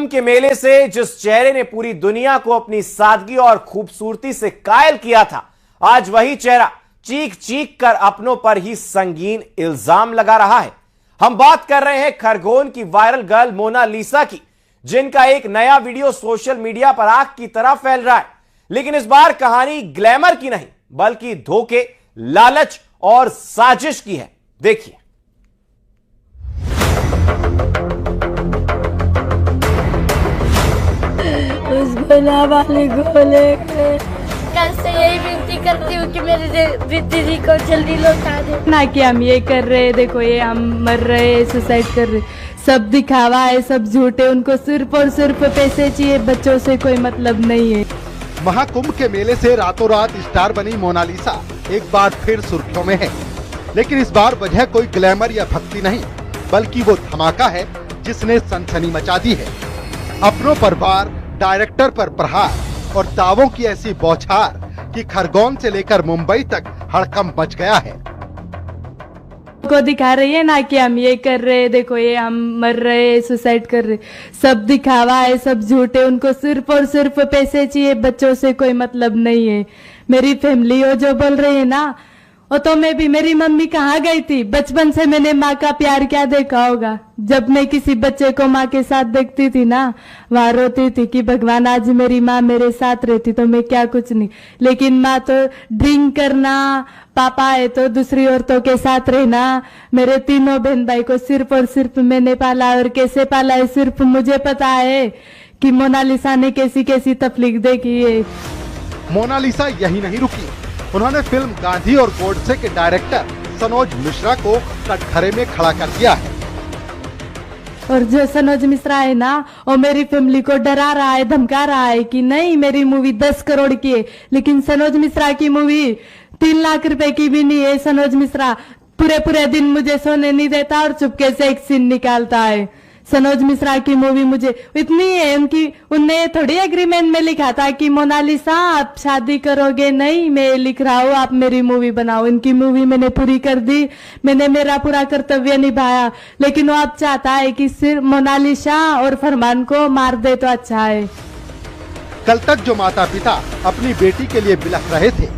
के मेले से जिस चेहरे ने पूरी दुनिया को अपनी सादगी और खूबसूरती से कायल किया था, आज वही चेहरा चीख चीख कर अपनों पर ही संगीन इल्जाम लगा रहा है। हम बात कर रहे हैं खरगोन की वायरल गर्ल मोनालिसा की, जिनका एक नया वीडियो सोशल मीडिया पर आग की तरह फैल रहा है। लेकिन इस बार कहानी ग्लैमर की नहीं, बल्कि धोखे, लालच और साजिश की है। देखिए। उसको नाबालिग को लेकर कैसे यही विनती करती हूँ कि मेरी दीदी को जल्दी लौटा दे ना, कि हम ये कर रहे, देखो ये हम मर रहे, सुसाइड कर रहे, सब दिखावा है, सब झूठे, उनको सिर्फ और सिर्फ पैसे चाहिए, बच्चों से कोई मतलब नहीं है। महाकुंभ के मेले से रातों रात स्टार बनी मोनालिसा एक बार फिर सुर्खियों में है। लेकिन इस बार वजह कोई ग्लैमर या भक्ति नहीं, बल्कि वो धमाका है जिसने सनसनी मचा दी है। अपनों पर वार, डायरेक्टर पर प्रहार और दावों की ऐसी बौछार कि खरगोन से लेकर मुंबई तक हड़कंप मच गया है। को दिखा रही है ना कि हम ये कर रहे, देखो ये हम मर रहे, सुसाइड कर रहे, सब दिखावा है, सब झूठे, उनको सिर्फ और सिर्फ पैसे चाहिए, बच्चों से कोई मतलब नहीं है। मेरी फैमिली वो जो बोल रही है ना, वो तो मैं भी, मेरी मम्मी कहाँ गई थी? बचपन से मैंने माँ का प्यार क्या देखा होगा। जब मैं किसी बच्चे को माँ के साथ देखती थी ना, वहां रोती थी कि भगवान आज मेरी माँ मेरे साथ रहती तो मैं क्या कुछ नहीं। लेकिन माँ तो ड्रिंक करना, पापा है तो दूसरी औरतों के साथ रहना। मेरे तीनों बहन भाई को सिर्फ और सिर्फ मैंने पाला, और कैसे पाला है सिर्फ मुझे पता है कि मोनालिसा ने कैसी कैसी तकलीफ देखी है। मोनालिसा यही नहीं रुकी, उन्होंने फिल्म गांधी और गोडसे के डायरेक्टर सनोज मिश्रा को कटघरे में खड़ा कर दिया है। और जो सनोज मिश्रा है ना, वो मेरी फैमिली को डरा रहा है, धमका रहा है कि नहीं मेरी मूवी 10 करोड़ की है, लेकिन सनोज मिश्रा की मूवी 3 लाख रुपए की भी नहीं है। सनोज मिश्रा पूरे दिन मुझे सोने नहीं देता और चुपके से एक सीन निकालता है। सनोज मिश्रा की मूवी मुझे इतनी है, उनने थोड़ी एग्रीमेंट में लिखा था कि मोनालिसा आप शादी करोगे, नहीं मैं लिख रहा हूँ आप मेरी मूवी बनाओ। इनकी मूवी मैंने पूरी कर दी, मैंने मेरा पूरा कर्तव्य निभाया, लेकिन वो अब चाहता है कि सिर्फ मोनालिसा और फरमान को मार दे तो अच्छा है। कल तक जो माता पिता अपनी बेटी के लिए बिलख रहे थे,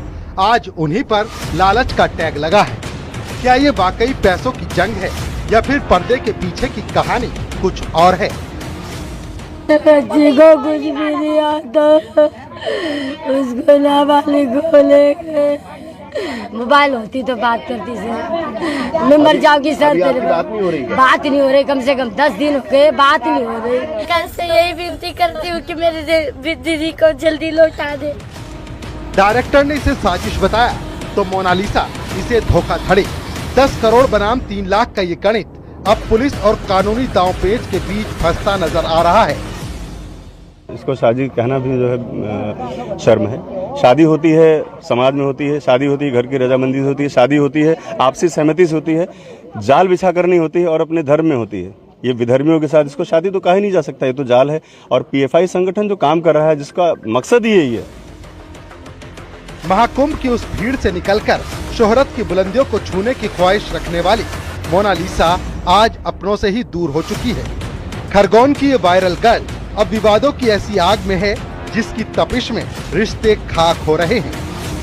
आज उन्हीं पर लालच का टैग लगा है। क्या ये वाकई पैसों की जंग है या फिर पर्दे के पीछे की कहानी कुछ और है? बच्ची को कुछ भी नहीं आता, उसको नाबालिग को लेकर मोबाइल होती तो बात करती सर, मैं मर जाऊंगी सर। बात नहीं हो रही, कम से कम 10 दिन हो गए, बात नहीं हो रही। कैसे यही विनती करती हूँ कि मेरी दीदी को जल्दी लौटा दे। डायरेक्टर ने इसे साजिश बताया तो मोनालिसा इसे धोखाधड़ी। 10 करोड़ बनाम 3 लाख का ये गणित अब पुलिस और कानूनी दांवपेच के बीच फंसता नजर आ रहा है। इसको शादी कहना भी जो है शर्म है। शादी होती है, समाज में होती है, शादी होती है घर की रजामंदी से होती है, शादी होती है आपसी सहमति से होती है, जाल बिछा कर नहीं होती है और अपने धर्म में होती है। ये विधर्मियों के साथ इसको शादी तो कहा ही नहीं जा सकता, ये तो जाल है। और पीएफआई संगठन जो काम कर रहा है, जिसका मकसद ही यही है। महाकुंभ की उस भीड़ से निकलकर शोहरत की बुलंदियों को छूने की ख्वाहिश रखने वाली मोनालिसा आज अपनों से ही दूर हो चुकी है। खरगोन की ये वायरल गर्ल अब विवादों की ऐसी आग में है जिसकी तपिश में रिश्ते खाक हो रहे हैं।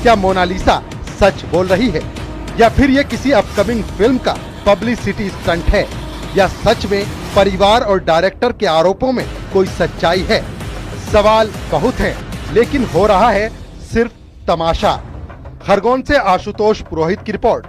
क्या मोनालिसा सच बोल रही है या फिर ये किसी अपकमिंग फिल्म का पब्लिसिटी स्टंट है, या सच में परिवार और डायरेक्टर के आरोपों में कोई सच्चाई है? सवाल बहुत हैं, लेकिन हो रहा है सिर्फ तमाशा। खरगोन से आशुतोष पुरोहित की रिपोर्ट।